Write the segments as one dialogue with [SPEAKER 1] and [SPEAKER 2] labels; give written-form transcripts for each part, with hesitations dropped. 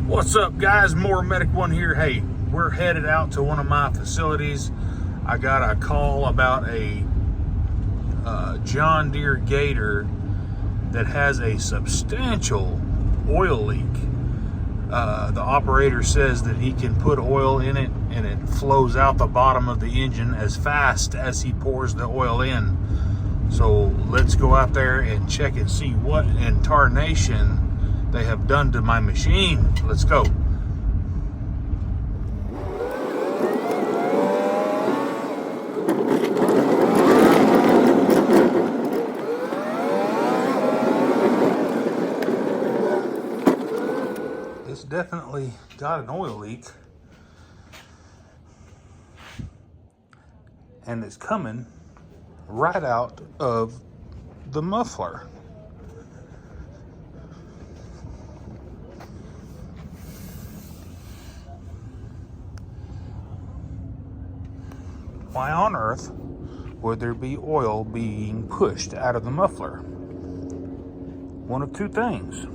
[SPEAKER 1] What's up, guys? More Medic One here. Hey, we're headed out to one of my facilities. I got a call about a John Deere Gator that has a substantial oil leak. The operator says that he can put oil in it and it flows out the bottom of the engine as fast as he pours the oil in. So let's go out there and check and see what in tarnation they have done to my machine. Let's go. It's definitely got an oil leak, and it's coming right out of the muffler. Why on earth would there be oil being pushed out of the muffler? One of two things.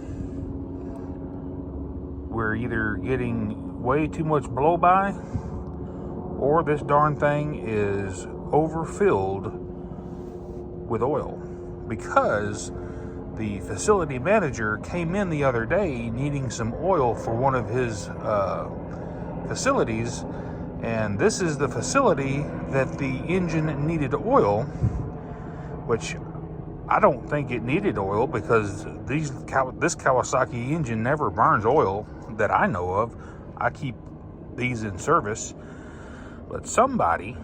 [SPEAKER 1] We're either getting way too much blow-by, or this darn thing is overfilled with oil, because the facility manager came in the other day needing some oil for one of his facilities, and this is the facility that the engine needed oil, which I don't think it needed oil, because this Kawasaki engine never burns oil that I know of. I keep these in service, but somebody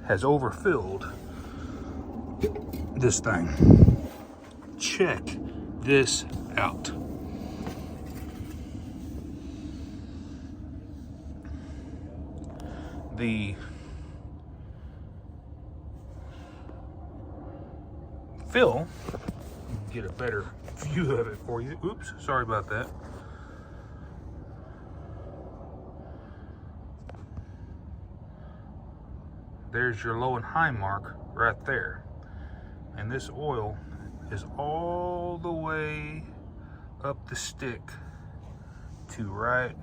[SPEAKER 1] has overfilled this thing. Check this out. The fill, get a better view of it for you. Oops, sorry about that. There's your low and high mark right there. And this oil is all the way up the stick to right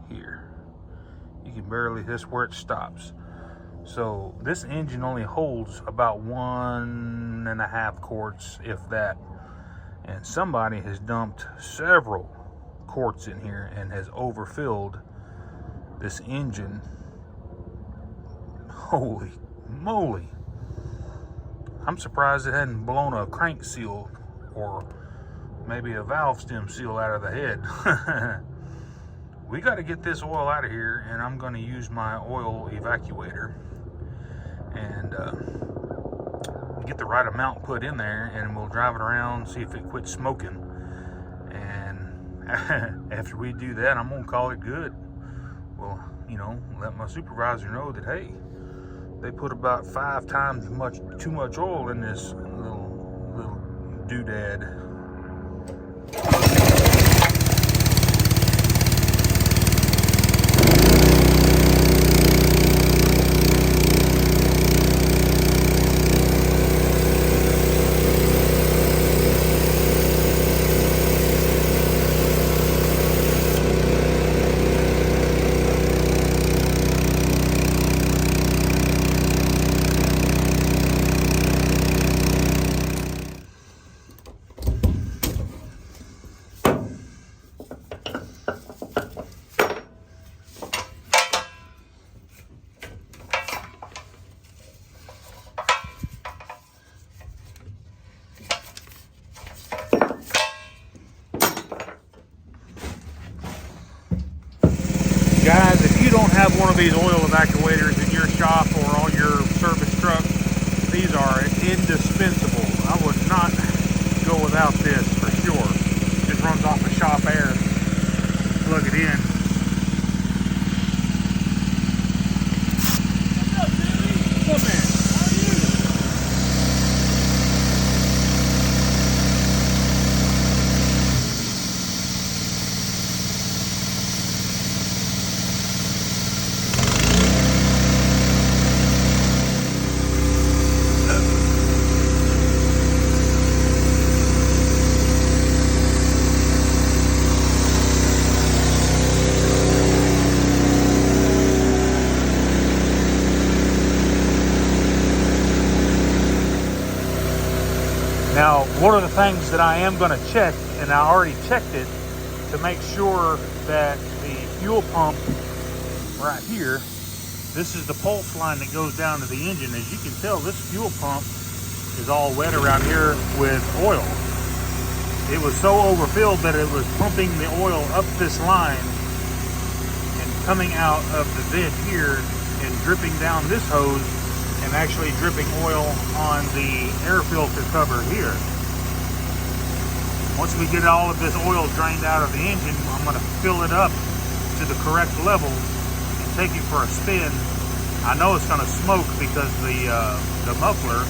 [SPEAKER 1] here. You can barely, this is where it stops. So this engine only holds about 1.5 quarts, if that. And somebody has dumped several quarts in here and has overfilled this engine. Holy moly. I'm surprised it hadn't blown a crank seal or maybe a valve stem seal out of the head. We got to get this oil out of here, and I'm going to use my oil evacuator and get the right amount put in there, and we'll drive it around, see if it quits smoking. And after we do that, I'm going to call it good. Well, you know, let my supervisor know that, hey, they put about 5 times too much oil in this little doodad. Guys, if you don't have one of these oil evacuators in your shop or on your service truck, these are indispensable. I would not go without this for sure. It just runs off of shop air. Plug it in. What's up, Billy? What's up, man? How are you? Now, one of the things that I am going to check, and I already checked it, to make sure that the fuel pump right here, this is the pulse line that goes down to the engine. As you can tell, this fuel pump is all wet around here with oil. It was so overfilled that it was pumping the oil up this line and coming out of the vent here and dripping down this hose and actually dripping oil on the air filter cover here. Once we get all of this oil drained out of the engine, I'm going to fill it up to the correct level and take it for a spin. I know it's going to smoke because the muffler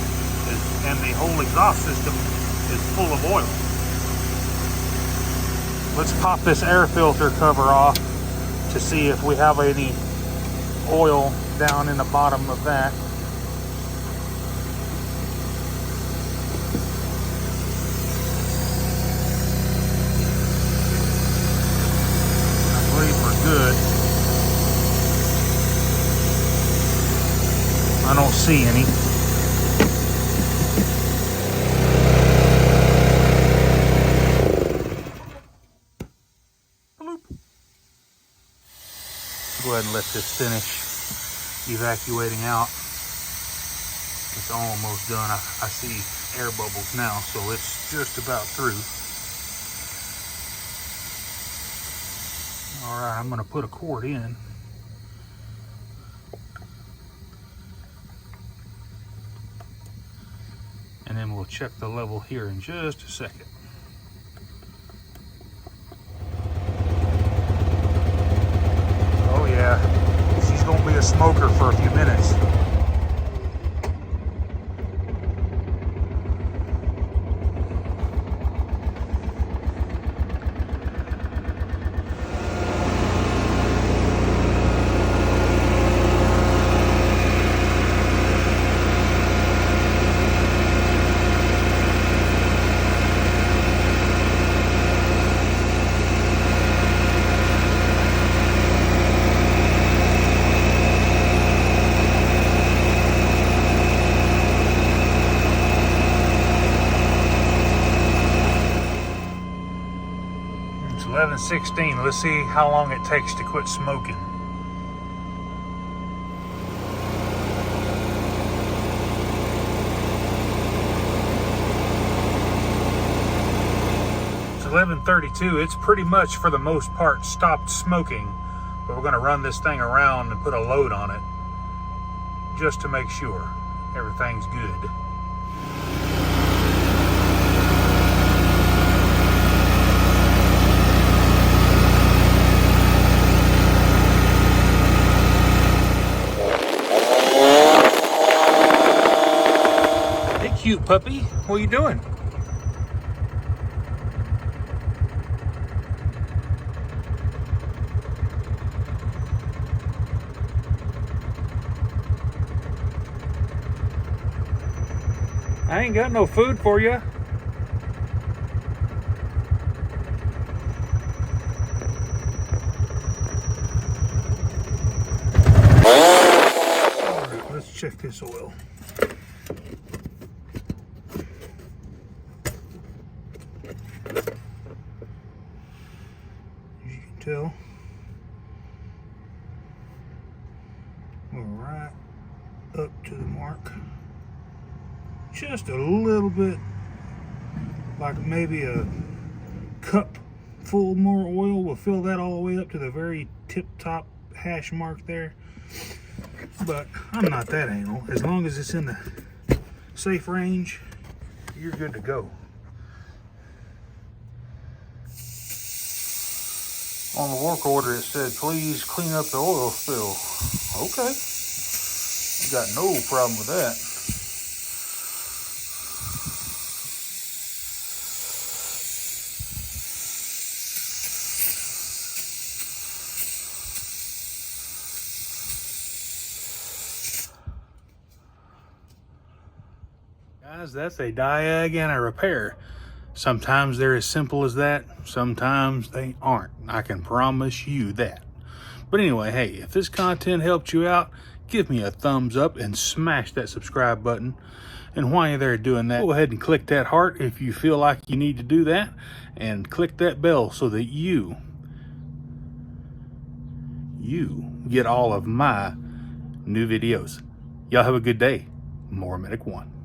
[SPEAKER 1] and the whole exhaust system is full of oil. Let's pop this air filter cover off to see if we have any oil down in the bottom of that. I believe we're good. I don't see any. Go ahead and let this finish evacuating out. It's almost done. I see air bubbles now, so it's just about through. All right, I'm going to put a cord in. And then we'll check the level here in just a second. She's going to be a smoker for a few minutes. It's 11:16. Let's see how long it takes to quit smoking. It's 11:32. It's pretty much, for the most part, stopped smoking, but we're going to run this thing around and put a load on it just to make sure everything's good. Cute puppy, what are you doing? I ain't got no food for you. All right, let's check this oil. Tell we're right up to the mark, just a little bit, like maybe a cup full more oil will fill that all the way up to the very tip top hash mark there. But I'm not that anal. As long as it's in the safe range, you're good to go. On the work order, it said, please clean up the oil spill. Okay. Got no problem with that. Guys, that's a diag and a repair. Sometimes they're as simple as that. Sometimes they aren't. I can promise you that. But anyway, hey, if this content helped you out, give me a thumbs up and smash that subscribe button. And while you're there doing that, go ahead and click that heart if you feel like you need to do that, and click that bell so that you get all of my new videos. Y'all have a good day. More Medic 1.